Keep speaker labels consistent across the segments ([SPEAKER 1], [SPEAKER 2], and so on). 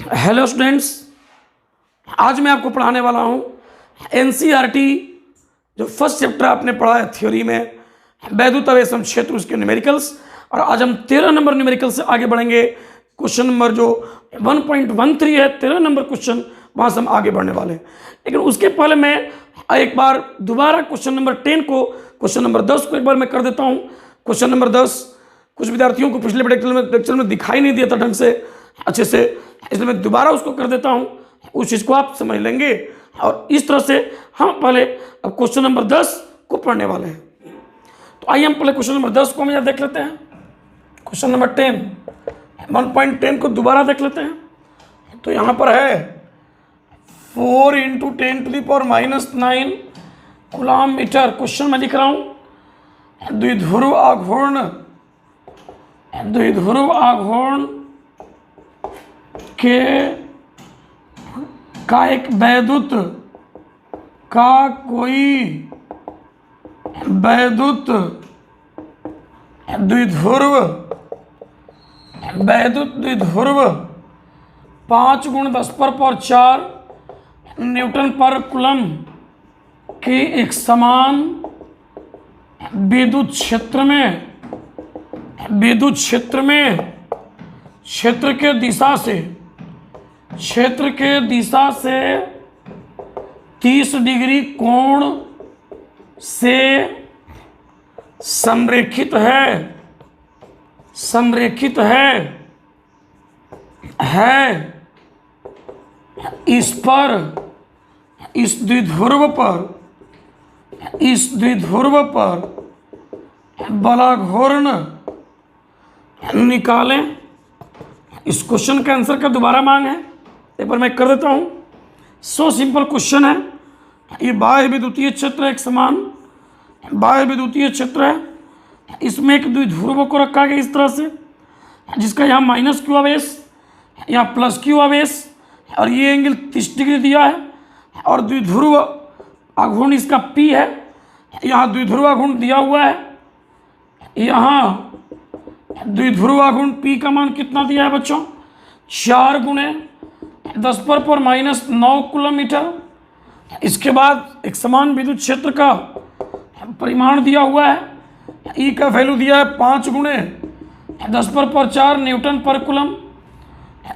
[SPEAKER 1] Hello students, आज मैं आपको पढ़ाने वाला हूँ एनसीईआरटी जो फर्स्ट चैप्टर आपने पढ़ा है थ्योरी में वैद्युत आवेशम क्षेत्र उसके न्यूमेरिकल्स। और आज हम 13 नंबर न्यूमेरिकल से आगे बढ़ेंगे। क्वेश्चन नंबर जो 1.13 है 13 नंबर क्वेश्चन, वहाँ से हम आगे बढ़ने वाले हैं। लेकिन उसके पहले मैं एक बार दोबारा क्वेश्चन नंबर 10 को क्वेश्चन नंबर 10 को एक बार मैं कर देता हूँ। क्वेश्चन नंबर 10 कुछ विद्यार्थियों को पिछले लेक्चर में दिखाई नहीं दिया था ढंग से अच्छे से, इसलिए मैं दोबारा उसको कर देता हूँ। उस चीज़ को आप समझ लेंगे और इस तरह से हम पहले अब क्वेश्चन नंबर 10 को पढ़ने वाले हैं। तो आइए हम पहले क्वेश्चन नंबर 10 को हम यहाँ देख लेते हैं। क्वेश्चन नंबर 1.10 को दोबारा देख लेते हैं। तो यहाँ पर है 4 × 10⁻⁹ कूलम्ब मीटर। क्वेश्चन मैं लिख रहा हूँ द्विध्रुव आघूर्ण का एक वैद्युत द्विध्रुव 5 × 10⁴ न्यूटन पर कूलम्ब के एक समान विद्युत क्षेत्र में क्षेत्र के दिशा से 30 डिग्री कोण से संरेखित है इस द्विध्रुव पर बलाघूर्ण निकालें। इस क्वेश्चन का आंसर का दोबारा मांग है, एक बार मैं कर देता हूँ। सो सिंपल क्वेश्चन है। ये बाह्य विद्युतीय क्षेत्र एक समान बाह्य विद्युतीय क्षेत्र है। इसमें एक द्विध्रुव को रखा गया इस तरह से, जिसका यहाँ -q आवेश, यहाँ +q आवेश और ये एंगल 30 डिग्री दिया है। और द्विध्रुव आघूर्ण इसका P है। यहाँ द्विध्रुव आघूर्ण दिया हुआ है। यहाँ द्विध्रुव आघूर्ण P का मान कितना दिया है बच्चों? 4 × 10⁻⁹ कूलम्ब मीटर। इसके बाद एक समान विद्युत क्षेत्र का परिमाण दिया हुआ है। E का वैल्यू दिया है 5 × 10⁴ न्यूटन पर कूलम्ब।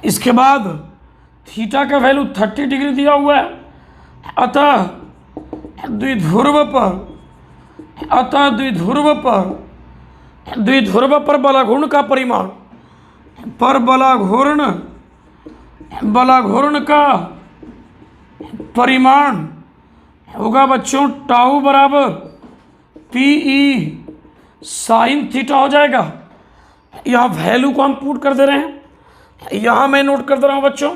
[SPEAKER 1] इसके बाद थीटा का वैल्यू 30 डिग्री दिया हुआ है। अतः द्विध्रुव पर बलाघूर्ण का परिमाण का परिमाण होगा बच्चों टाउ बराबर PE साइन थीटा हो जाएगा। यहाँ वैल्यू को हम पुट कर दे रहे हैं। यहाँ मैं नोट कर दे रहा हूँ बच्चों,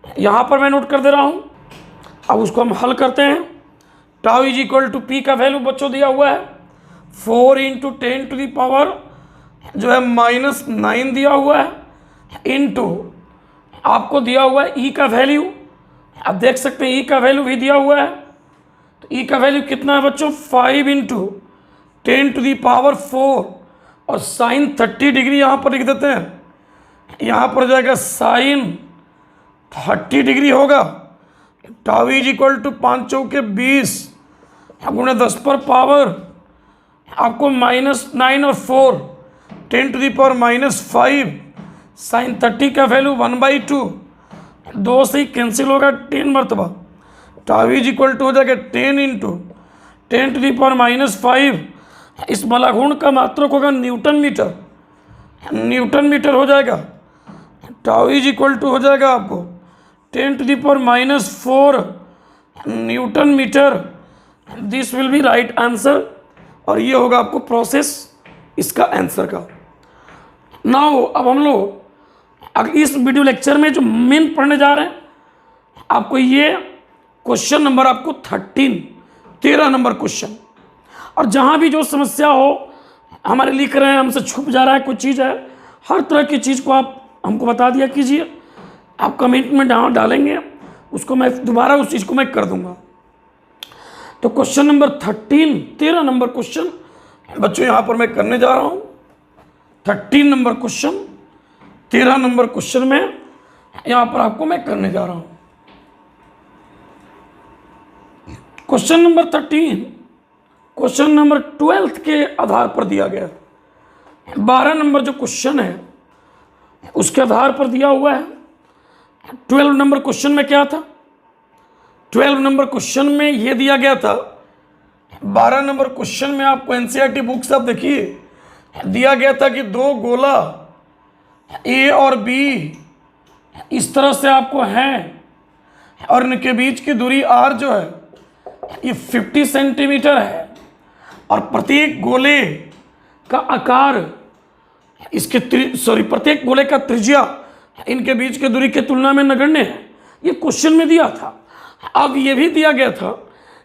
[SPEAKER 1] यहाँ पर मैं नोट कर दे रहा हूँ। अब उसको हम हल करते हैं। टाउ = P का वैल्यू बच्चों दिया हुआ है 4 × 10⁻⁹ जो है -9 दिया हुआ है, इंटू आपको दिया हुआ है E का वैल्यू। आप देख सकते हैं E का वैल्यू भी दिया हुआ है। तो E का वैल्यू कितना है बच्चों? 5 × 10⁴ और साइन 30 डिग्री यहाँ पर लिख देते हैं। यहाँ पर जाएगा साइन 30 डिग्री होगा। टाउ = 5 × 20 × 10⁻⁴ आपको -9 और 4 10⁻⁻5 साइन 30 का वैल्यू 1/2, 2 से ही कैंसिल होगा 10 मरतबा। टाउ = हो जाएगा 10 × 10⁻⁻5। इस बलाघूर्ण का मात्रक होगा न्यूटन मीटर हो जाएगा। टाउ = हो जाएगा आपको 10⁻⁻4 newton metre. This will be right answer. और ये होगा आपको प्रोसेस इसका आंसर का। नाउ अब हम लोग इस वीडियो लेक्चर में जो मेन पढ़ने जा रहे हैं, आपको ये क्वेश्चन नंबर आपको 13 नंबर क्वेश्चन। और जहाँ भी जो समस्या हो हमारे लिख रहे हैं, हमसे छुप जा रहा है कोई चीज़ है, हर तरह की चीज़ को आप हमको बता दिया कीजिए। आप कमेंट में डालेंगे, उसको मैं दोबारा उस चीज़ को मैं कर दूंगा। तो क्वेश्चन नंबर 13 नंबर क्वेश्चन बच्चों यहाँ पर मैं करने जा रहा हूँ। 13 नंबर क्वेश्चन 13 नंबर क्वेश्चन में यहां पर आपको मैं करने जा रहा हूं। क्वेश्चन नंबर 13 क्वेश्चन नंबर 12 के आधार पर दिया गया। 12 नंबर जो क्वेश्चन है उसके आधार पर दिया हुआ है। 12 नंबर क्वेश्चन में क्या था? 12 नंबर क्वेश्चन में यह दिया गया था। 12 नंबर क्वेश्चन में आपको एनसीईआरटी बुक्स आप देखिए, दिया गया था कि दो गोला ए और बी इस तरह से आपको हैं और इनके बीच की दूरी आर जो है ये 50 सेंटीमीटर है और प्रत्येक गोले का आकार इसके प्रत्येक गोले का त्रिज्या इनके बीच की दूरी की तुलना में नगण्य है। ये क्वेश्चन में दिया था। अब ये भी दिया गया था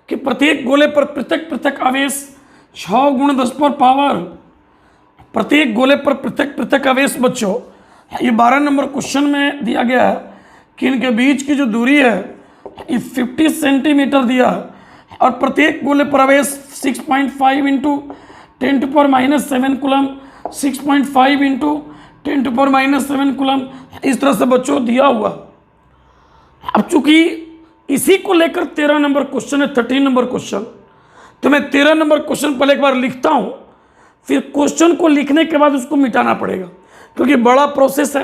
[SPEAKER 1] कि प्रत्येक गोले पर पृथक पृथक आवेश 6 × 10⁻, प्रत्येक गोले पर पृथक पृथक आवेश बच्चों, ये 12 नंबर क्वेश्चन में दिया गया है कि इनके बीच की जो दूरी है ये 50 सेंटीमीटर दिया है और प्रत्येक गोले पर आवेश 6.5 × 10⁻⁷ कूलम, 6.5 × 10⁻⁷ कूलम, इस तरह से बच्चों दिया हुआ। अब चूंकि इसी को लेकर 13 नंबर क्वेश्चन है, 13 नंबर क्वेश्चन, तो मैं 13 नंबर क्वेश्चन पहले एक बार लिखता हूं, फिर क्वेश्चन को लिखने के बाद उसको मिटाना पड़ेगा क्योंकि बड़ा प्रोसेस है।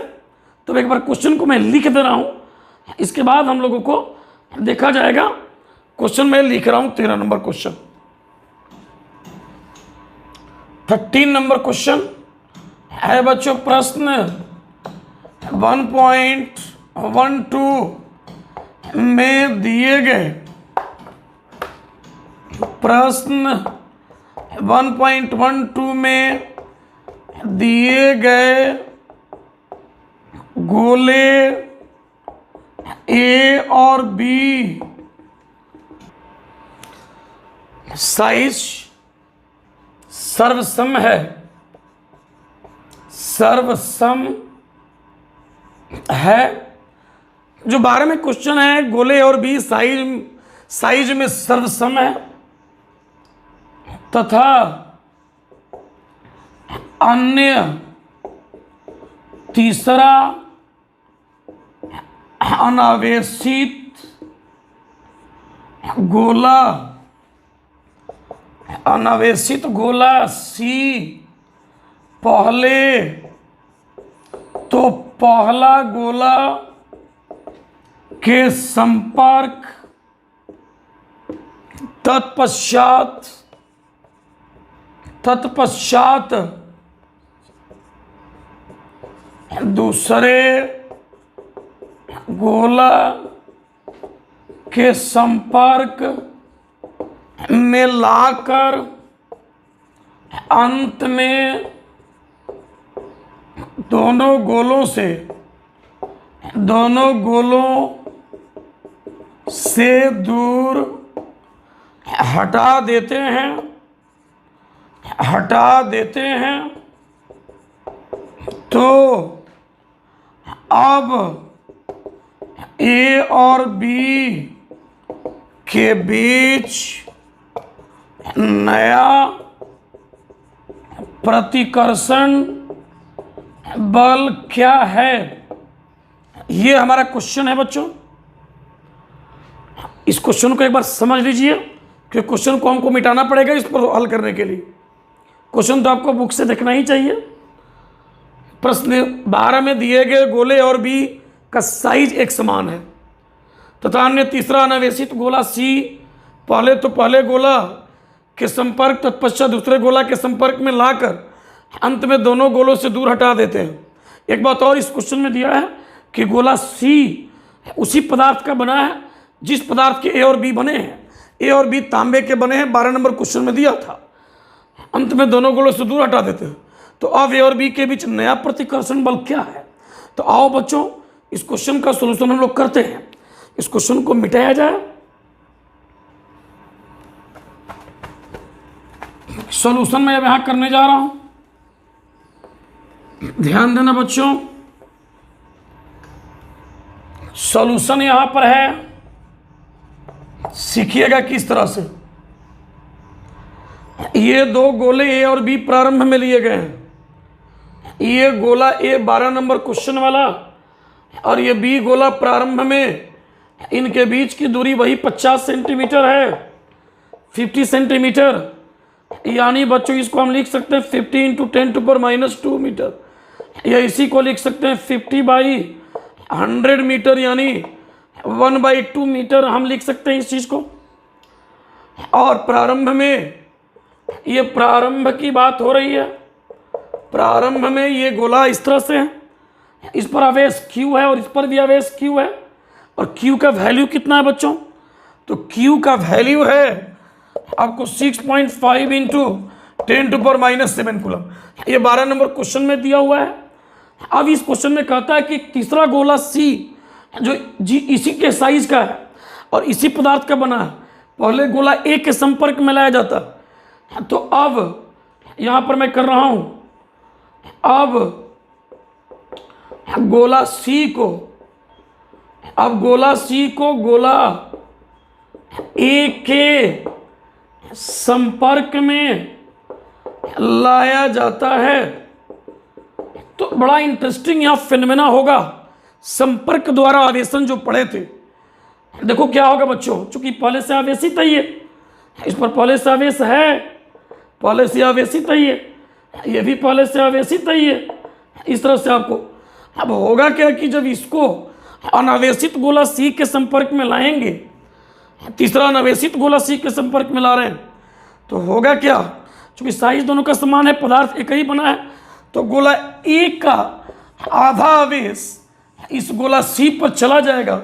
[SPEAKER 1] तो एक बार क्वेश्चन को मैं लिख दे रहा हूं, इसके बाद हम लोगों को देखा जाएगा। क्वेश्चन मैं लिख रहा हूं 13 नंबर क्वेश्चन। 13 नंबर क्वेश्चन है बच्चों, प्रश्न 1.12 में दिए गए, प्रश्न 1.12 में दिए गए गोले ए और बी साइज सर्वसम है, सर्वसम है। जो 12 में क्वेश्चन है, गोले और बी साइज में सर्वसम है तथा अन्य तीसरा अनावेशित गोला सी पहले, तो पहला गोला के संपर्क तत्पश्चात दूसरे गोला के संपर्क में लाकर अंत में दोनों गोलों से दूर हटा देते हैं तो अब ए और बी के बीच नया प्रतिकर्षण बल क्या है? ये हमारा क्वेश्चन है बच्चों। इस क्वेश्चन को एक बार समझ लीजिए कि क्वेश्चन को हमको मिटाना पड़ेगा इस पर हल करने के लिए। क्वेश्चन तो आपको बुक से देखना ही चाहिए। प्रश्न 12 में दिए गए गोले और बी का साइज एक समान है तथा अन्य तीसरा अनावेशित गोला सी पहले गोला के संपर्क तत्पश्चात दूसरे गोला के संपर्क में लाकर अंत में दोनों गोलों से दूर हटा देते हैं। एक बात और इस क्वेश्चन में दिया है कि गोला सी उसी पदार्थ का बना है जिस पदार्थ के ए और बी बने हैं। ए और बी तांबे के बने हैं, 12 नंबर क्वेश्चन में दिया था। अंत में दोनों गोलों से दूर हटा देते हैं तो अब ए और बी के बीच नया प्रतिकर्षण बल क्या है? तो आओ बच्चों इस क्वेश्चन का सॉल्यूशन हम लोग करते हैं। इस क्वेश्चन को मिटाया जाए। सॉल्यूशन मैं अब यहां करने जा रहा हूं, ध्यान देना बच्चों। सॉल्यूशन यहां पर है, सीखिएगा किस तरह से। ये दो गोले ए और बी प्रारंभ में लिए गए हैं। ये गोला ए 12 नंबर क्वेश्चन वाला और ये बी गोला प्रारंभ में इनके बीच की दूरी वही 50 सेंटीमीटर है, 50 सेंटीमीटर। यानी बच्चों इसको हम लिख सकते हैं 50 इंटू 10⁻² मीटर, या इसी को लिख सकते हैं 50/100 मीटर, यानी 1/2 मीटर हम लिख सकते हैं इस चीज़ को। और प्रारंभ में, ये प्रारंभ की बात हो रही है, प्रारंभ में ये गोला इस तरह से है, इस पर आवेश Q है और इस पर भी आवेश Q है, और Q का वैल्यू कितना है बच्चों? तो Q का वैल्यू है आपको 6.5 इंटू 10⁻⁷ कूलम। ये 12 नंबर क्वेश्चन में दिया हुआ है। अब इस क्वेश्चन में कहता है कि तीसरा गोला C जो इसी के साइज का है और इसी पदार्थ का बना है, पहले गोला A के संपर्क में लाया जाता। तो अब यहाँ पर मैं कर रहा हूँ, अब गोला C को गोला A के संपर्क में लाया जाता है। तो बड़ा इंटरेस्टिंग यहाँ फिनोमेना होगा, संपर्क द्वारा आवेशन जो पढ़े थे। देखो क्या होगा बच्चों, चूंकि पहले से आवेशित है, इस पर पहले से आवेश है, पहले से आवेशित है, ये भी पहले से आवेशित है, इस तरह से आपको। अब होगा क्या कि जब इसको अनावेशित गोला C के संपर्क में लाएंगे, तीसरा अनावेशित गोला C के संपर्क में ला रहे हैं, तो होगा क्या, चूंकि साइज दोनों का समान है, पदार्थ एक ही बना है, तो गोला A का आधा आवेश इस गोला C पर चला जाएगा,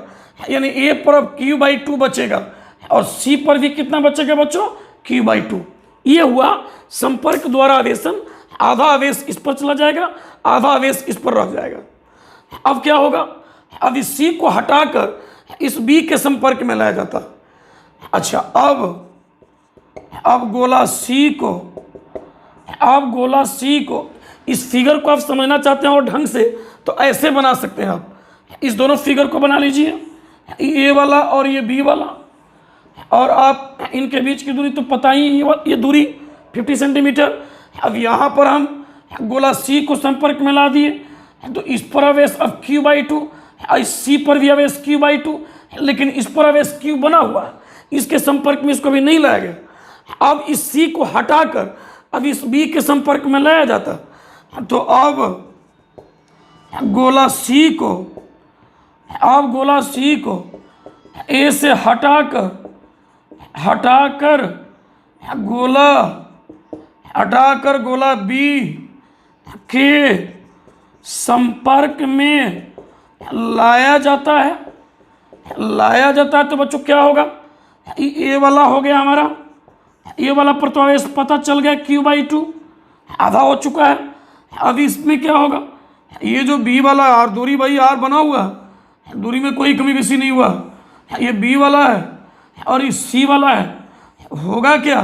[SPEAKER 1] यानी A पर अब Q/2 बचेगा और C पर भी कितना बचेगा बच्चों? Q/2। ये हुआ संपर्क द्वारा आवेशन, आधा आवेश इस पर चला जाएगा, आधा आवेश इस पर रह जाएगा। अब क्या होगा, अब इस C को हटाकर इस B के संपर्क में लाया जाता। अच्छा, अब गोला C को इस फिगर को आप समझना चाहते हैं और ढंग से, तो ऐसे बना सकते हैं आप। इस दोनों फिगर को बना लीजिए, ये वाला और ये B वाला, और आप इनके बीच की दूरी तो पता ही, ये दूरी 50 सेंटीमीटर। अब यहाँ पर हम गोला C को संपर्क में ला दिए, तो इस पर आवेश अब Q/2, इस C पर भी आवेश Q/2, लेकिन इस पर आवेश Q बना हुआ है, इसके संपर्क में इसको भी नहीं लाया गया। अब इस C को हटाकर अब इस B के संपर्क में लाया जाता, तो अब गोला C को A से हटाकर गोला B के संपर्क में लाया जाता है। तो बच्चों क्या होगा, ये वाला हो गया हमारा, ये वाला पर तो आवेश पता चल गया Q/2 आधा हो चुका है। अब इसमें क्या होगा, ये जो B वाला R, दूरी भाई R बना हुआ है, दूरी में कोई कमी बेसी नहीं हुआ, ये B वाला है और ये C वाला है। होगा क्या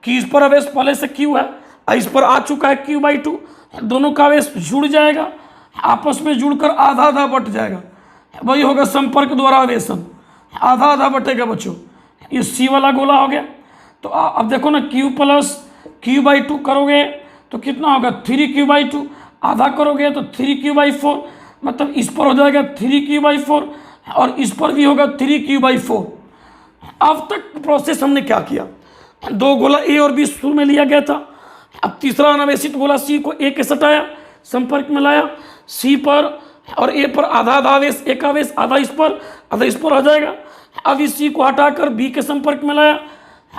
[SPEAKER 1] कि इस पर आवेश पहले से Q है, इस पर आ चुका है Q/2, दोनों का आवेश जुड़ जाएगा, आपस में जुड़कर आधा आधा बट जाएगा, वही होगा संपर्क द्वारा आवेशन, आधा आधा बटेगा बच्चों। ये C वाला गोला हो गया। तो अब देखो ना, Q + Q/2 करोगे तो कितना होगा 3Q/2, आधा करोगे तो 3Q/4, मतलब इस पर हो जाएगा 3Q/4 और इस पर भी होगा 3Q/4। अब तक प्रोसेस हमने क्या किया, दो गोला A और B शुरू में लिया गया था। अब तीसरा अनावेशित गोला C को A के सटाया, संपर्क में लाया, C पर और A पर आधा आधा आवेश, एक आवेश आधा इस पर आ जाएगा। अब इस C को हटाकर B के संपर्क में लाया,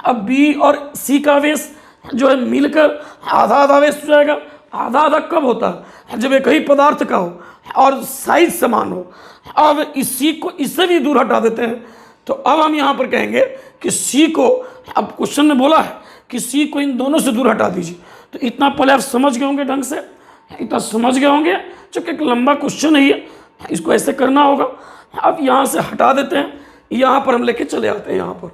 [SPEAKER 1] अब B और C का आवेश जो है मिलकर आधा आधा आवेश हो जाएगा। आधा आधा कब होता है, जब एक ही पदार्थ का हो और साइज समान हो। अब इस C को इससे भी दूर हटा देते हैं, तो अब हम यहाँ पर कहेंगे कि C को, अब क्वेश्चन ने बोला है कि C को इन दोनों से दूर हटा दीजिए। तो इतना पहले आप समझ गए होंगे, ढंग से इतना समझ गए होंगे, चूँकि एक लंबा क्वेश्चन है ये, इसको ऐसे करना होगा। अब यहाँ से हटा देते हैं, यहाँ पर हम लेके चले आते हैं यहाँ पर।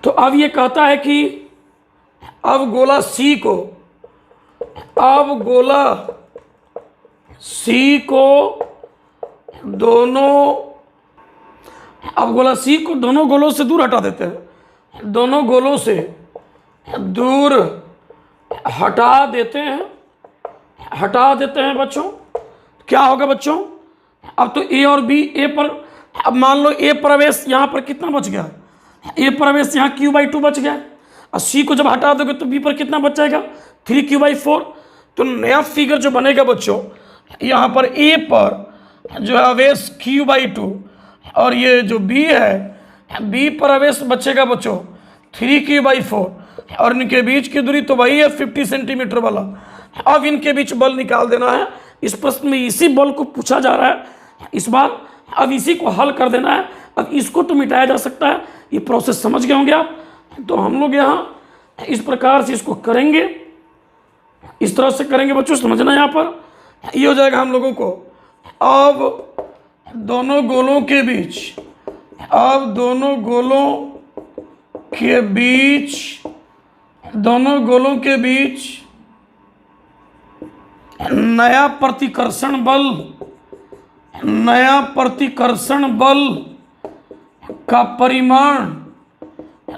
[SPEAKER 1] तो अब ये कहता है कि अब गोला C को दोनों गोलों से दूर हटा देते हैं, दोनों गोलों से दूर हटा देते हैं बच्चों। क्या होगा बच्चों, अब तो ए और बी, ए पर अब मान लो ए प्रवेश यहाँ पर कितना बच गया, ए प्रवेश यहाँ q/2 बच गया, और सी को जब हटा दोगे तो बी पर कितना बच जाएगा 3q/4। तो नया फिगर जो बनेगा बच्चों, यहाँ पर ए पर जो है आवेश q/2 और ये जो बी है, बी पर आवेश बचेगा बच्चों 3q/4 और इनके बीच की दूरी तो वही है 50 सेंटीमीटर वाला। अब इनके बीच बल निकाल देना है। इस प्रश्न में इसी बल को पूछा जा रहा है इस बार। अब इसी को हल कर देना है। अब इसको तो मिटाया जा सकता है, ये प्रोसेस समझ गए होंगे आप। तो हम लोग यहाँ इस प्रकार से इसको करेंगे, इस तरह से करेंगे बच्चों, समझना। यहाँ पर ये हो जाएगा हम लोगों को, अब दोनों गोलों के बीच, अब दोनों गोलों के बीच नया प्रतिकर्षण बल का परिमाण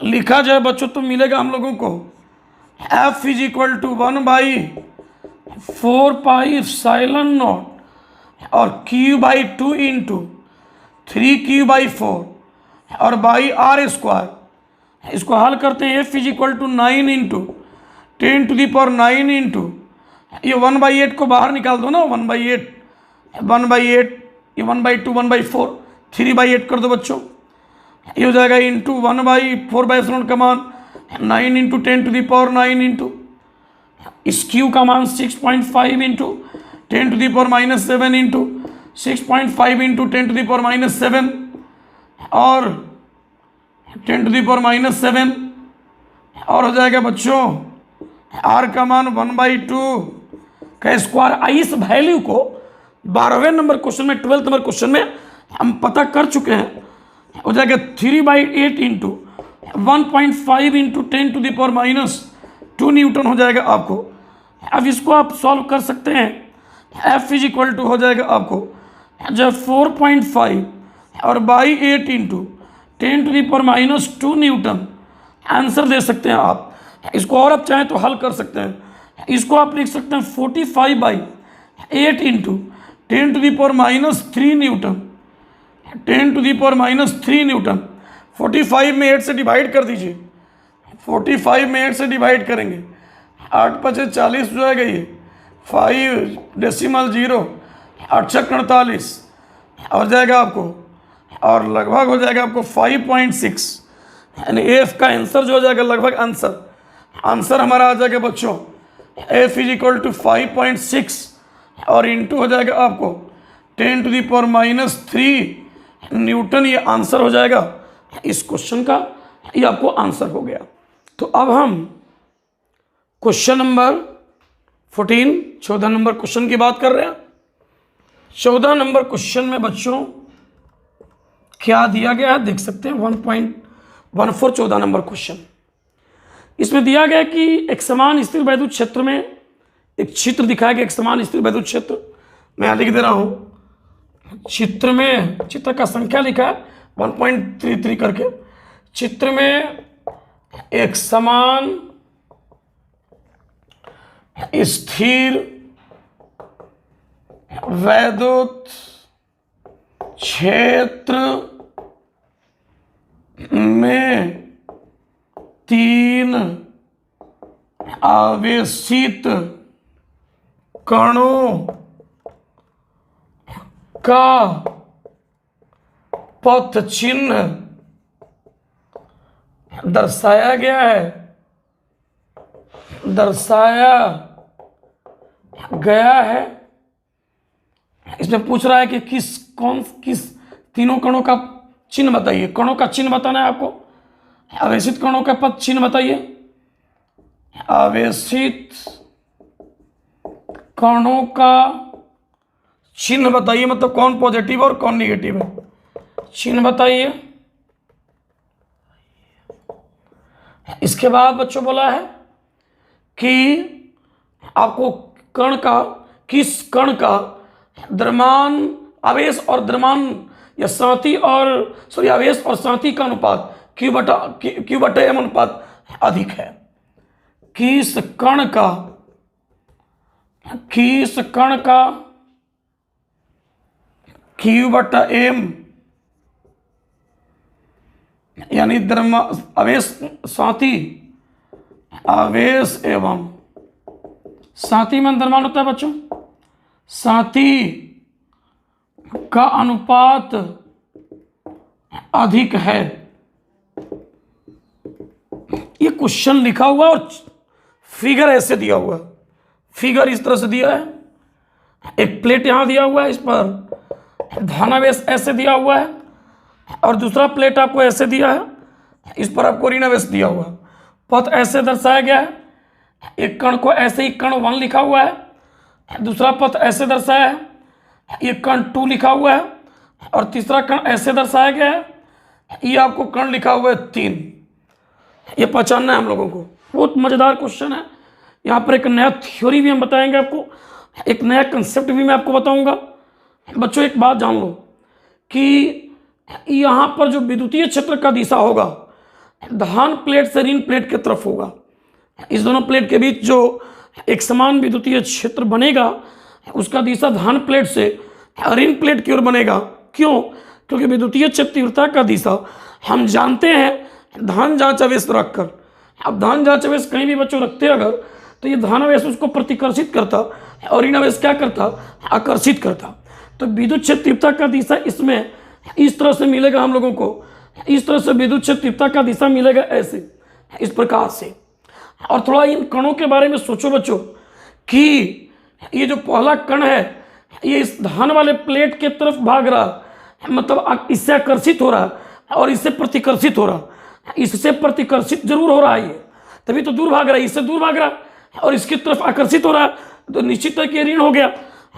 [SPEAKER 1] लिखा जाए बच्चों तो मिलेगा हम लोगों को F = 1/4πε0 और q/2 × 3q/4 और r²। इसको हल करते हैं। F = 9 × 10⁹ ये 1/8 को बाहर निकाल दो ना, 1/8 ये 1/2 1/4 3/8 कर दो बच्चों। ये हो जाएगा इंटू 1/4/ε का मान 9 × 10⁹ इस q का मान 6.5 × 10⁻⁷ × 6.5 × 10⁻⁷ और 10⁻⁷ और हो जाएगा बच्चों r का मान 1/2 का स्क्वायर। इस वैल्यू को 12वें नंबर क्वेश्चन में, 12th नंबर क्वेश्चन में हम पता कर चुके हैं। हो जाएगा 3/8 × 1.5 × 10⁻⁻² न्यूटन हो जाएगा आपको। अब इसको आप सॉल्व कर सकते हैं। F = हो जाएगा आपको जब 4.5 और 8 × 10⁻² न्यूटन आंसर दे सकते हैं आप। इसको और आप चाहें तो हल कर सकते हैं। इसको आप लिख सकते हैं 45/8 × 10⁻³ न्यूटन, 10⁻³ न्यूटन। 45 में 8 से डिवाइड कर दीजिए, 45 में 8 से डिवाइड करेंगे 8 × 5 = 40 हो जाएगा। ये 5.0 8 × 6 = 48 हो जाएगा आपको, और लगभग हो जाएगा आपको 5.6, यानी एफ का आंसर जो हो जाएगा लगभग आंसर हमारा आ जाएगा बच्चों F = 5.6 और इंटू हो जाएगा आपको 10⁻³ न्यूटन। ये आंसर हो जाएगा इस क्वेश्चन का, ये आपको आंसर हो गया। तो अब हम क्वेश्चन नंबर 14, 14 नंबर क्वेश्चन की बात कर रहे हैं। 14 नंबर क्वेश्चन में बच्चों क्या दिया गया है देख सकते हैं। 1.14 14 नंबर क्वेश्चन। इसमें दिया गया कि एक समान स्थिर वैद्युत क्षेत्र में एक चित्र दिखाया गया। एक समान स्थिर वैद्युत क्षेत्र मैं यहाँ लिख दे रहा हूँ। चित्र में, चित्र का संख्या लिखा है 1.33 करके। चित्र में एक समान स्थिर वैद्युत क्षेत्र में 3 आवेशित कणों का पथ चिन्ह दर्शाया गया है। इसमें पूछ रहा है कि किस तीनों कणों का चिन्ह बताइए। कणों का चिन्ह बताना है आपको। आवेशित कणों का पथ चिन्ह बताइए। आवेशित कणों का चिन्ह बताइए, मतलब कौन पॉजिटिव और कौन निगेटिव है, चिन्ह बताइए। इसके बाद बच्चों बोला है कि आपको कण का, किस कण का द्रव्यमान आवेश और द्रव्यमान या सांति और आवेश और सांति का अनुपात Q/m अनुपात अधिक है। किस कण का Q/m यानी आवेश साथी, आवेश एवं साथी में द्रव्यमान होता है बच्चों, साथी का अनुपात अधिक है। ये क्वेश्चन लिखा हुआ और फिगर ऐसे दिया हुआ है, फिगर इस तरह से दिया है, एक प्लेट यहां दिया हुआ है, इस पर धनावेश ऐसे दिया हुआ है, और दूसरा प्लेट आपको ऐसे दिया है, इस पर आपको ऋणावेश दिया हुआ है, पथ ऐसे दर्शाया गया है, एक कण को ऐसे ही कण 1 लिखा हुआ है, दूसरा पथ ऐसे दर्शाया है, एक कण 2 लिखा हुआ है, और तीसरा कण ऐसे दर्शाया गया है, ये आपको कण लिखा हुआ है 3। ये पहचानना है हम लोगों को। बहुत मज़ेदार क्वेश्चन है। यहाँ पर एक नया थ्योरी भी हम बताएंगे आपको, एक नया कंसेप्ट भी मैं आपको बताऊंगा। बच्चों एक बात जान लो कि यहाँ पर जो विद्युतीय क्षेत्र का दिशा होगा धन प्लेट से ऋण प्लेट की तरफ होगा। इस दोनों प्लेट के बीच जो एक समान विद्युतीय क्षेत्र बनेगा उसका दिशा धन प्लेट से ऋण प्लेट की ओर बनेगा। क्यों? क्योंकि विद्युतीय क्षेत्र तीव्रता का दिशा हम जानते हैं धन जांच आवेश रखकर। अब धन जांच आवेश कहीं भी बच्चों रखते हैं अगर, तो ये धन आवेश उसको प्रतिकर्षित करता और ऋण आवेश क्या करता? आकर्षित करता। तो विद्युत क्षेत्र तीव्रता का दिशा इसमें इस तरह से मिलेगा हम लोगों को, इस तरह से विद्युत क्षेत्र तीव्रता का दिशा मिलेगा ऐसे, इस प्रकार से। और थोड़ा इन कणों के बारे में सोचो बच्चों कि ये जो पहला कण है ये इस धन वाले प्लेट के तरफ भाग रहा, मतलब इससे आकर्षित हो रहा और इससे प्रतिकर्षित हो रहा। इससे प्रतिकर्षित जरूर हो रहा है, ये तभी तो दूर भाग रहा है, इससे दूर भाग रहा और इसकी तरफ आकर्षित हो रहा, तो निश्चित है कि ऋण हो गया।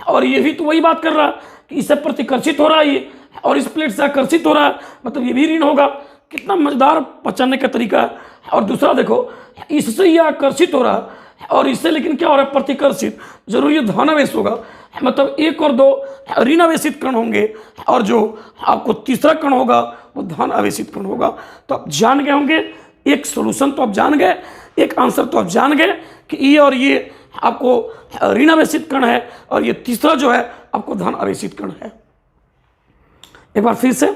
[SPEAKER 1] और ये भी तो वही बात कर रहा कि इससे प्रतिकर्षित हो रहा है ये, और इस प्लेट से आकर्षित हो रहा है, मतलब ये भी ऋण होगा। कितना मजेदार पहचानने का तरीका है। और दूसरा देखो, इससे ये आकर्षित हो रहा और इससे लेकिन क्या हो रहा है? प्रतिकर्षित। जरूर ये धनावेश होगा, मतलब 1 और 2 ऋण आवेशित कण होंगे और जो आपको तीसरा कण होगा वो धन आवेशित कण होगा। तो आप जान गए होंगे, एक सोल्यूशन तो आप जान गए, एक आंसर तो आप जान गए कि ये और ये आपको ऋण आवेशित कण है और ये तीसरा जो है आपको धन आवेशित कण है। एक बार फिर से,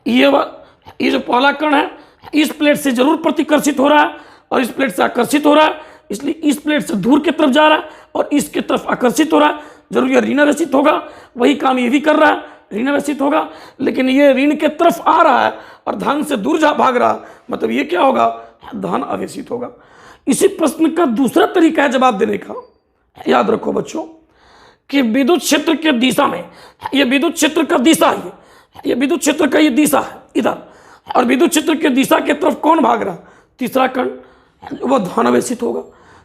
[SPEAKER 1] ये जो पहला कण है इस प्लेट से जरूर प्रतिकर्षित हो रहा है और इस प्लेट से आकर्षित हो रहा है, इसलिए इस प्लेट से दूर की तरफ जा रहा है और इसके तरफ आकर्षित हो रहा है। जरूर ये ऋण आवेशित होगा, वही काम ये भी कर रहा है, ऋण आवेशित होगा, लेकिन ये ऋण के तरफ आ रहा है और धन से दूर जा भाग रहा, मतलब ये क्या होगा? धन आवेशित होगा। इसी प्रश्न का दूसरा तरीका है जवाब देने का। याद रखो बच्चों कि विद्युत क्षेत्र के दिशा में, ये विद्युत क्षेत्र का दिशा है, ये विद्युत क्षेत्र का ये दिशा है इधर, और विद्युत क्षेत्र के दिशा के तरफ कौन भाग रहा? तीसरा कण, वह धनावेशित होगा।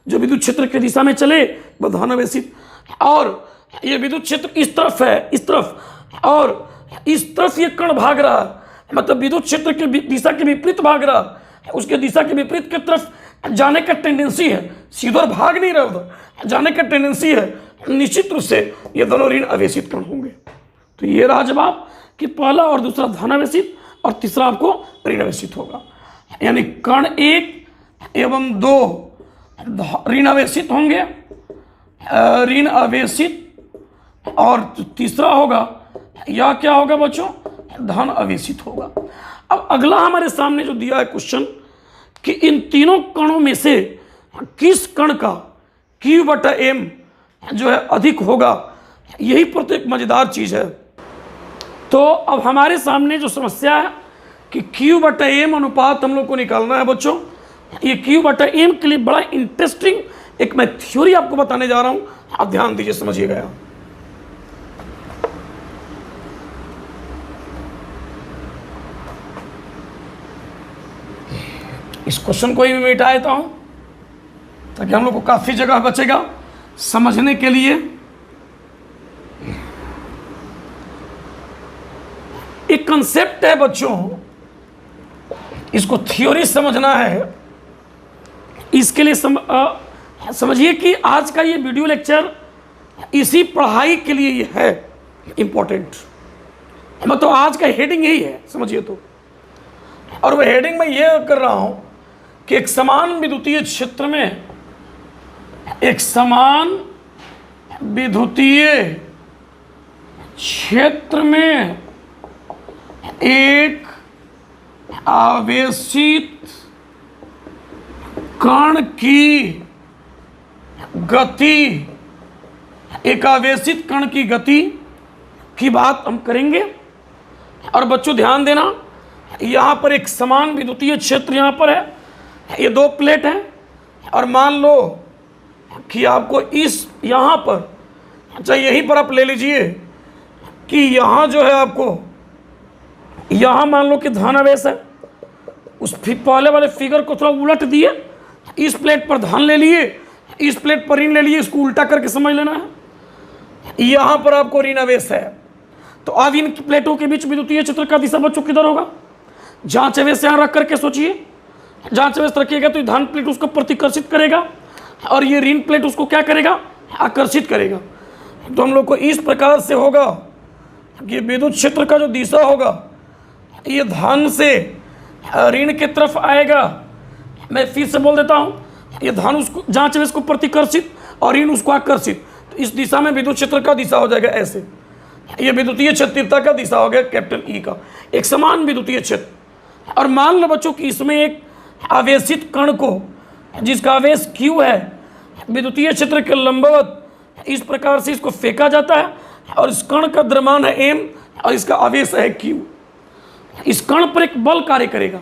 [SPEAKER 1] जो विद्युत क्षेत्र के दिशा में चले वह धनावेशित। और ये विद्युत क्षेत्र इस तरफ है, इस तरफ, और इस तरफ ये कण भाग रहा, मतलब विद्युत क्षेत्र के दिशा के विपरीत भाग रहा, उसके दिशा के विपरीत की तरफ जाने का टेंडेंसी है, सीधा भाग नहीं रहा, उधर जाने का टेंडेंसी है। निश्चित रूप से ये दोनों ऋण आवेशित कण होंगे। तो ये रहा जवाब कि पहला और दूसरा धनावेशित और तीसरा आपको ऋण आवेशित होगा। यानी कण 1 एवं 2 ऋण आवेशित होंगे, ऋण आवेशित, और तीसरा होगा या क्या होगा बच्चों? धन आवेशित होगा। अब अगला हमारे सामने जो दिया है क्वेश्चन कि इन तीनों कणों में से किस कण का Q/m जो है अधिक होगा, यही पर एक मजेदार चीज है। तो अब हमारे सामने जो समस्या है कि Q/m अनुपात हम लोग को निकालना है बच्चों। ये Q/m के लिए बड़ा इंटरेस्टिंग एक मैं थ्योरी आपको बताने जा रहा हूं, आप ध्यान दीजिए, समझिएगा। इस क्वेश्चन को ही मैं मिटा देता हूं ताकि हम लोग को काफी जगह बचेगा समझने के लिए। एक कंसेप्ट है बच्चों, इसको थ्योरी समझना है। इसके लिए समझिए कि आज का ये वीडियो लेक्चर इसी पढ़ाई के लिए ये है इंपॉर्टेंट, मतलब आज का हेडिंग यही है, समझिए तो। और वह हेडिंग मैं ये कर रहा हूं कि एक समान विद्युतीय क्षेत्र में, एक समान विद्युतीय क्षेत्र में एक आवेशित कण की गति, एक आवेशित कण की गति की बात हम करेंगे। और बच्चों ध्यान देना, यहाँ पर एक समान विद्युतीय क्षेत्र यहाँ पर है, ये दो प्लेट हैं, और मान लो कि आपको इस यहाँ पर, अच्छा यहीं पर आप ले लीजिए कि यहाँ जो है आपको, यहाँ मान लो कि धनावेश है, उस पहले वाले फिगर को थोड़ा उलट दिए, इस प्लेट पर धन ले लिए, इस प्लेट पर ऋण ले लिए, इसको उल्टा करके समझ लेना है। यहाँ पर आपको ऋण आवेश है, तो अब इन प्लेटों के बीच विद्युतीय क्षेत्र का दिशा बच्चों किधर होगा? जांच आवेश यहाँ रख करके सोचिए, जांच आवेश रखिएगा तो धन प्लेट उसको प्रतिकर्षित करेगा और ये ऋण प्लेट उसको क्या करेगा? आकर्षित करेगा। तो हम लोग को इस प्रकार से होगा कि विद्युत क्षेत्र का जो दिशा होगा ये धन से ऋण की तरफ आएगा। मैं फिर से बोल देता हूँ, ये धन उसको जांच आवेश को प्रतिकर्षित और ऋण उसको आकर्षित, तो इस दिशा में विद्युत क्षेत्र का दिशा हो जाएगा ऐसे। ये विद्युतीय क्षेत्रता का दिशा हो गया कैपिटल ई का, एक समान विद्युतीय क्षेत्र। और मान लो बच्चों कि इसमें एक आवेशित कण को, जिसका आवेश Q है, विद्युतीय क्षेत्र के लंबवत इस प्रकार से इसको फेंका जाता है, और इस कण का द्रव्यमान है m और इसका आवेश है Q। इस कण पर एक बल कार्य करेगा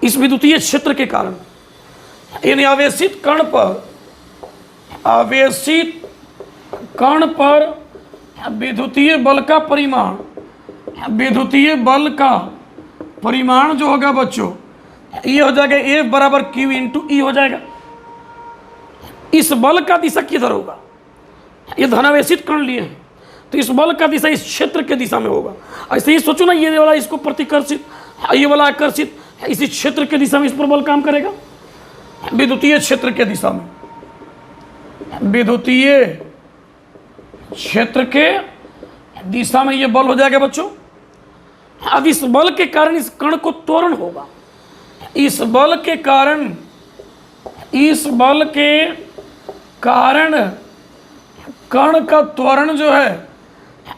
[SPEAKER 1] इस विद्युतीय क्षेत्र के कारण। इन आवेशित कण पर, आवेशित कण पर विद्युतीय बल का परिमाण, विद्युतीय बल का परिमाण जो होगा बच्चों, ये हो जाएगा F बराबर Q इंटू ई हो जाएगा। इस बल का दिशा किधर होगा? ये धनावेशित कण लिए हैं, तो इस बल का दिशा इस क्षेत्र के दिशा में होगा। ऐसे ही सोचो ना, ये वाला इसको प्रतिकर्षित, ये वाला आकर्षित, इसी क्षेत्र के दिशा में इस पर बल काम करेगा, विद्युतीय क्षेत्र के दिशा में, विद्युतीय क्षेत्र के दिशा में ये बल हो जाएगा बच्चों। अब इस बल के कारण इस कण को त्वरण होगा, इस बल के कारण, इस बल के कारण कण का त्वरण जो है,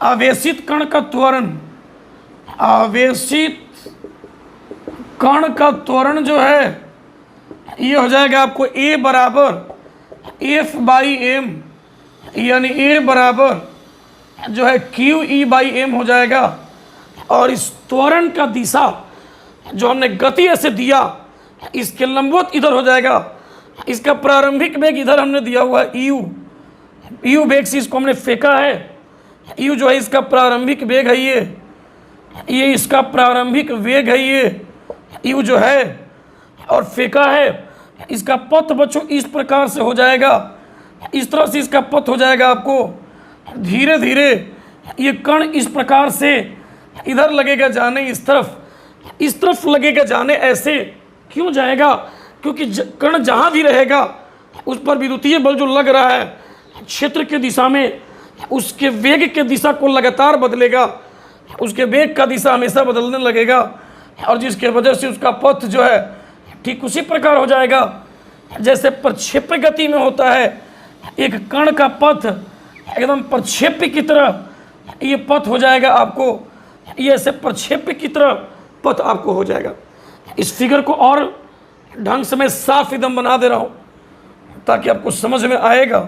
[SPEAKER 1] आवेशित कण का त्वरण, आवेशित कण का त्वरण जो है ये हो जाएगा आपको A बराबर F बाई एम, यानी A बराबर जो है Q E बाई एम हो जाएगा। और इस त्वरण का दिशा जो हमने गति ऐसे दिया, इसके लंबवत इधर हो जाएगा। इसका प्रारंभिक वेग इधर हमने दिया हुआ है U, U वेग से इसको हमने फेंका है, U जो है इसका प्रारंभिक वेग है, ये इसका प्रारंभिक वेग है, ये U जो है, और फेंका है। इसका पथ बच्चों इस प्रकार से हो जाएगा, इस तरह से इसका पथ हो जाएगा आपको। धीरे धीरे ये कण इस प्रकार से इधर लगेगा जाने, इस तरफ लगेगा जाने। ऐसे क्यों जाएगा? क्योंकि कण जहाँ भी रहेगा उस पर विद्युतीय बल जो लग रहा है क्षेत्र के दिशा में, उसके वेग के दिशा को लगातार बदलेगा, उसके वेग का दिशा हमेशा बदलने लगेगा, और जिसके वजह से उसका पथ जो है ठीक उसी प्रकार हो जाएगा जैसे प्रक्षेप्य गति में होता है। एक कण का पथ एकदम प्रक्षेप्य की तरह ये पथ हो जाएगा आपको, ये ऐसे प्रक्षेप्य की तरह पथ आपको हो जाएगा। इस फिगर को और ढंग से मैं साफ एकदम बना दे रहा हूँ ताकि आपको समझ में आएगा।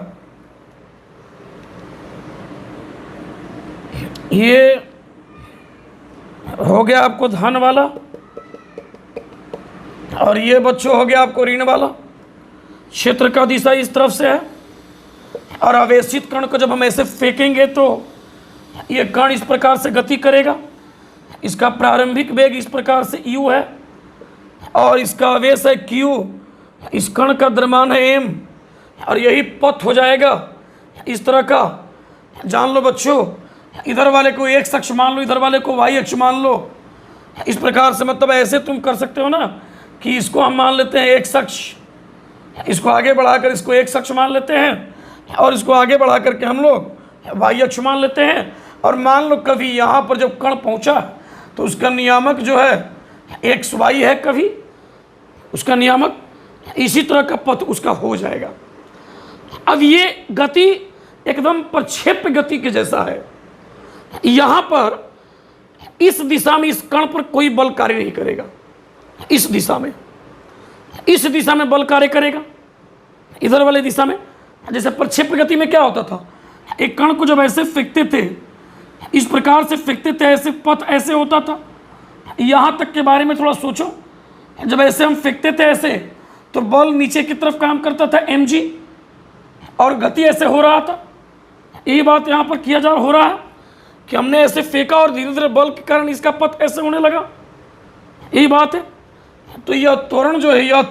[SPEAKER 1] ये हो गया आपको धन वाला, और ये बच्चों हो गया आपको ऋण वाला। क्षेत्र का दिशा इस तरफ से है, और आवेशित कण को जब हम ऐसे फेंकेंगे तो ये कण इस प्रकार से गति करेगा। इसका प्रारंभिक वेग इस प्रकार से U है, और इसका आवेश है Q, इस कण का द्रव्यमान है M, और यही पथ हो जाएगा इस तरह का। जान लो बच्चों, इधर वाले को x अक्ष मान लो, इधर वाले को y अक्ष मान लो। इस प्रकार से मतलब ऐसे तुम कर सकते हो ना कि इसको हम मान लेते हैं x अक्ष, इसको आगे बढ़ाकर इसको x अक्ष मान लेते हैं, और इसको आगे बढ़ा करके हम लोग y अक्ष मान लेते हैं। और मान लो कभी यहाँ पर जब कण पहुँचा तो उसका नियामक जो है x y है, कभी उसका नियामक इसी तरह का पथ उसका हो जाएगा। अब ये गति एकदम प्रक्षेप्य गति के जैसा है, यहां पर इस दिशा में इस कण पर कोई बल कार्य नहीं करेगा। इस दिशा में बल कार्य करेगा। इधर वाली दिशा में जैसे प्रक्षेप्य गति में क्या होता था, एक कण को जब ऐसे फेंकते थे, इस प्रकार से फेंकते थे, ऐसे पथ ऐसे होता था। यहां तक के बारे में थोड़ा सोचो, जब ऐसे हम फेंकते थे ऐसे, तो बल नीचे की तरफ काम करता था mg, और गति ऐसे हो रहा था। यही बात यहां पर किया जा हो रहा है कि हमने ऐसे फेंका और धीरे धीरे बल के कारण इसका पथ ऐसे होने लगा। यही बात है। तो यह त्वरण जो है, यह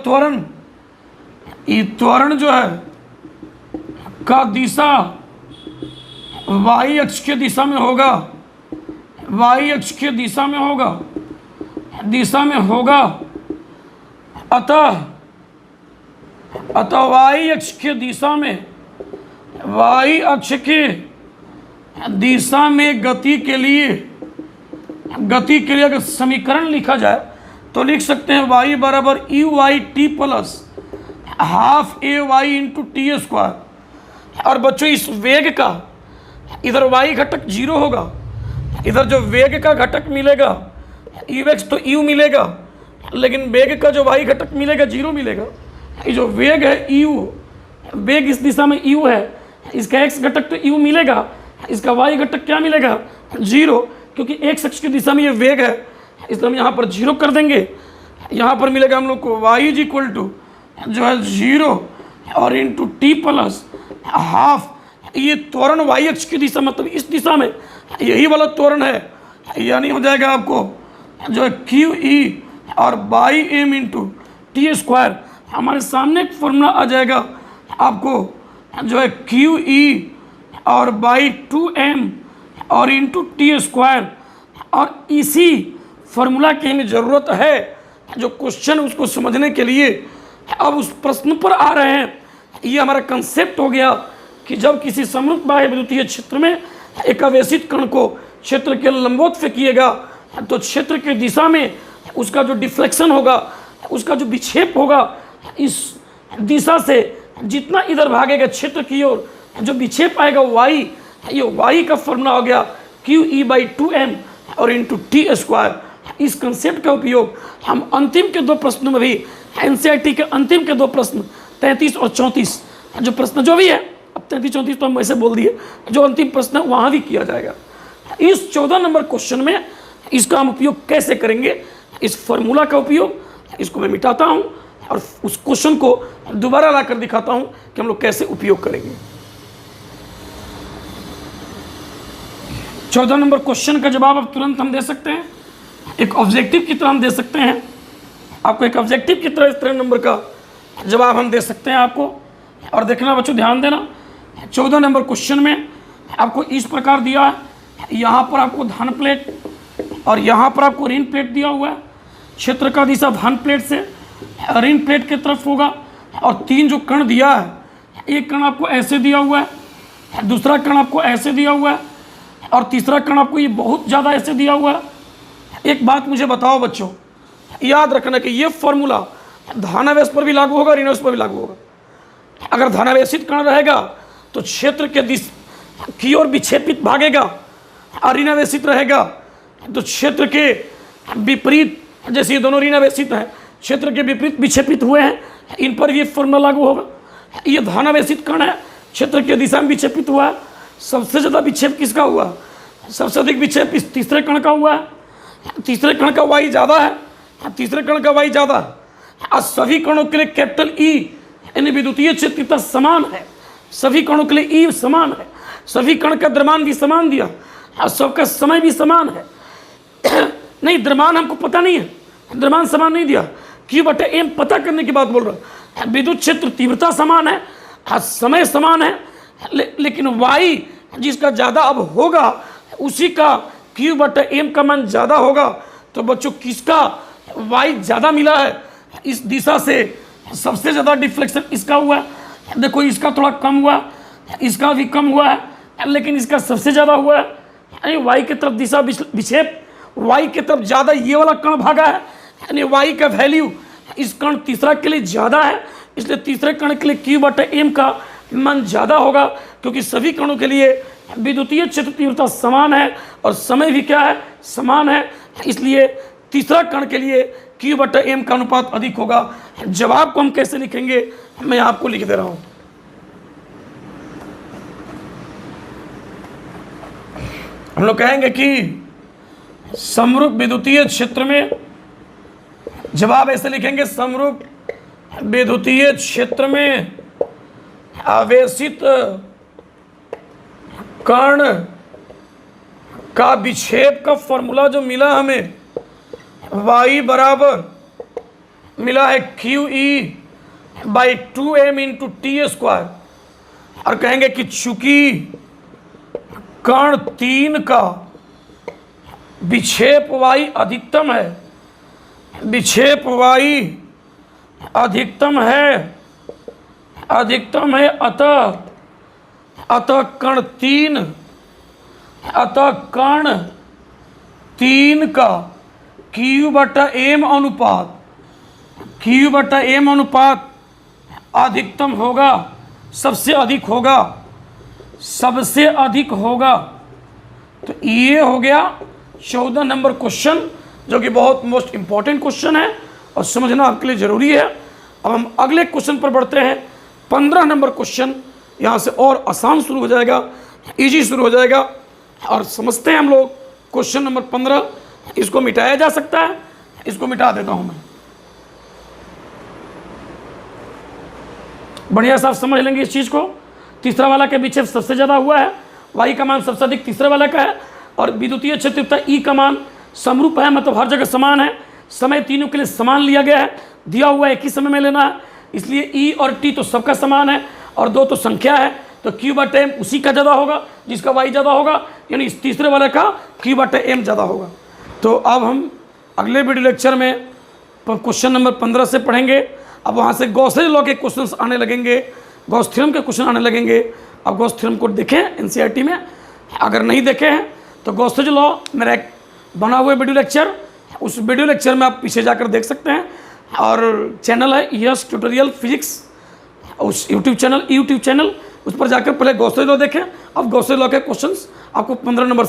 [SPEAKER 1] त्वरण जो है का दिशा y अक्ष के दिशा में होगा, y अक्ष के दिशा में होगा। अतः y अक्ष के दिशा में, y अक्ष के दिशा में गति के लिए अगर समीकरण लिखा जाए तो लिख सकते हैं y बराबर uy_t plus half ay into T square. और बच्चों इस वेग का इधर y घटक 0 होगा, इधर जो वेग का घटक मिलेगा ux तो u मिलेगा, लेकिन वेग का जो y घटक मिलेगा 0 मिलेगा। ये जो वेग है u, वेग इस दिशा में u है, इसका x घटक तो u मिलेगा, इसका y घटक क्या मिलेगा 0, क्योंकि x अक्ष की दिशा में ये वेग है, इसलिए हम यहाँ पर 0 कर देंगे। यहाँ पर मिलेगा हम लोग को y इज इक्वल टू जो है 0 और इंटू टी प्लस हाफ। ये त्वरण y अक्ष की दिशा मतलब इस दिशा में यही वाला त्वरण है, यानी हो जाएगा आपको जो है QE और by m into T square. हमारे सामने एक फॉर्मूला आ जाएगा आपको जो है QE और बाई 2m और इंटू टी स्क्वायर। और इसी फॉर्मूला की हमें ज़रूरत है जो क्वेश्चन उसको समझने के लिए अब उस प्रश्न पर आ रहे हैं। ये हमारा कंसेप्ट हो गया कि जब किसी समरूप बाह्य विद्युतीय क्षेत्र में एक आवेशित कण को क्षेत्र के लंबवत फेंकिएगा तो क्षेत्र की दिशा में उसका जो डिफ्लेक्शन होगा, उसका जो विक्षेप होगा, इस दिशा से जितना इधर भागेगा क्षेत्र की ओर जो विक्षेप आएगा y, ये y का फॉर्मूला हो गया QE/2m और इंटू टी स्क्वायर। इस कंसेप्ट का उपयोग हम अंतिम के 2 प्रश्नों में भी, NCERT के अंतिम के 2 प्रश्न 33 और 34 जो प्रश्न जो भी है, अब 33-34 तो हम वैसे बोल दिए, जो अंतिम प्रश्न है वहाँ भी किया जाएगा। इस 14 नंबर क्वेश्चन में इसका हम उपयोग कैसे करेंगे, इस फॉर्मूला का उपयोग, इसको मैं मिटाता हूँ और उस क्वेश्चन को दोबारा ला कर दिखाता हूँ कि हम लोग कैसे उपयोग करेंगे। 14 नंबर क्वेश्चन का जवाब अब तुरंत हम दे सकते हैं, एक ऑब्जेक्टिव की तरह हम दे सकते हैं आपको, एक ऑब्जेक्टिव की तरह इस तरह नंबर का जवाब हम दे सकते हैं आपको। और देखना बच्चों, ध्यान देना, 14 नंबर क्वेश्चन में आपको इस प्रकार दिया है, यहाँ पर आपको धन प्लेट और यहाँ पर आपको ऋण प्लेट दिया हुआ है। क्षेत्र का दिशा धन प्लेट से ऋण प्लेट की तरफ होगा और 3 जो कण दिया है, एक कण आपको ऐसे दिया हुआ है, दूसरा कण आपको ऐसे दिया हुआ है और तीसरा कण आपको ये बहुत ज़्यादा ऐसे दिया हुआ है। एक बात मुझे बताओ बच्चों, याद रखना कि ये फॉर्मूला धनावेश पर भी लागू होगा, ऋणावेश पर भी लागू होगा। अगर धनावेशित कण रहेगा तो क्षेत्र के दिशा की ओर विक्षेपित भागेगा, और ऋणावेशित रहेगा तो क्षेत्र के विपरीत, जैसे ये दोनों ऋणावेशित हैं, क्षेत्र के विपरीत विक्षेपित हुए हैं, इन पर भी फॉर्मूला लागू होगा। ये धनावेशित कण है, क्षेत्र की दिशा में विक्षेपित हुआ है, सबसे ज़्यादा विक्षेप किसका हुआ, सबसे अधिक विक्षेप इस तीसरे कण का हुआ है, तीसरे कण का y ज़्यादा है, तीसरे कण का y ज़्यादा है। और सभी कणों के लिए कैपिटल E यानी विद्युतीय क्षेत्रता समान है, सभी कणों के लिए E समान है, सभी कण का द्रव्यमान भी समान दिया और सबका समय भी समान है। नहीं, द्रव्यमान हमको पता नहीं है, द्रव्यमान समान नहीं दिया, Q/m पता करने की बात बोल रहा है। विद्युत क्षेत्र तीव्रता समान है, समय समान है, लेकिन y जिसका ज़्यादा अब होगा उसी का Q/m का मान ज़्यादा होगा। तो बच्चों किसका y ज़्यादा मिला है, इस दिशा से सबसे ज़्यादा डिफ्लेक्शन इसका हुआ है। देखो इसका थोड़ा कम हुआ, इसका भी कम हुआ है, लेकिन इसका सबसे ज़्यादा हुआ है। y की तरफ दिशा विक्षेप, y की तरफ ज़्यादा ये वाला कण भागा है, यानी y का वैल्यू इस कण तीसरा के लिए ज़्यादा है, इसलिए तीसरे कण के लिए Q/m का मान ज़्यादा होगा, क्योंकि सभी कणों के लिए विद्युतीय क्षेत्र तीव्रता समान है और समय भी क्या है, समान है, इसलिए तीसरा कण के लिए Q/m का अनुपात अधिक होगा। जवाब को हम कैसे लिखेंगे, मैं आपको लिख दे रहा हूं। हम लोग कहेंगे कि समरूप विद्युतीय क्षेत्र में, जवाब ऐसे लिखेंगे, समरूप विद्युतीय क्षेत्र में आवेशित कण का विक्षेप का फॉर्मूला जो मिला हमें, y बराबर मिला है QE/2m × t²। और कहेंगे कि चूंकि कण 3 का विक्षेप y अधिकतम है, विक्षेप y अधिकतम है, अतः कण 3 का Q/m अनुपात अधिकतम होगा, सबसे अधिक होगा। तो ये हो गया 14 नंबर क्वेश्चन, जो कि बहुत मोस्ट इंपॉर्टेंट क्वेश्चन है और समझना आपके लिए ज़रूरी है। अब हम अगले क्वेश्चन पर बढ़ते हैं। 15 नंबर क्वेश्चन यहाँ से और आसान शुरू हो जाएगा, इजी शुरू हो जाएगा। और समझते हैं हम लोग क्वेश्चन नंबर 15। इसको मिटाया जा सकता है, इसको मिटा देता हूँ मैं, बढ़िया साफ समझ लेंगे इस चीज़ को। तीसरा वाला का विक्षेप सबसे ज़्यादा हुआ है, y का मान सबसे अधिक तीसरे वाला का है, और विद्युतीय क्षेत्र तीव्रता E का मान समरूप है, मतलब हर जगह समान है। समय तीनों के लिए समान लिया गया है, दिया हुआ एक ही समय में लेना है, इसलिए E और T तो सबका समान है और 2 तो संख्या है, तो Q/m उसी का ज़्यादा होगा जिसका y ज़्यादा होगा, यानी इस तीसरे वाले का Q/m ज़्यादा होगा। तो अब हम अगले वीडियो लेक्चर में क्वेश्चन नंबर 15 से पढ़ेंगे। अब वहाँ से गॉसेज लॉ के क्वेश्चन आने लगेंगे, गॉस थ्योरम के क्वेश्चन आने लगेंगे। अब गॉस थ्योरम को देखें NCERT में, अगर नहीं देखे हैं तो गॉसेज लॉ मेरा एक बना हुआ वीडियो लेक्चर, उस वीडियो लेक्चर में आप पीछे जाकर देख सकते हैं। और चैनल है यस ट्यूटोरियल फिजिक्स, उस यूट्यूब चैनल, उस पर जाकर पहले गॉसेज लॉ देखें। अब गॉसेज लॉ के क्वेश्चंस आपको 15 नंबर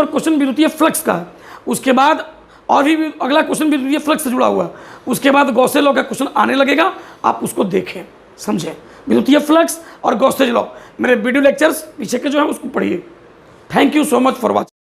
[SPEAKER 1] क्वेश्चन विद्युतीय फ्लक्स का है, उसके बाद और भी अगला क्वेश्चन विद्युतीय फ्लक्स से जुड़ा हुआ है, उसके बाद गॉसेज लॉ का क्वेश्चन आने लगेगा, आप उसको देखें, समझें। विद्युतीय फ्लक्स और गॉसेज लॉ मेरे वीडियो लेक्चर्स पीछे के जो है उसको पढ़िए। Thank you so much for watching.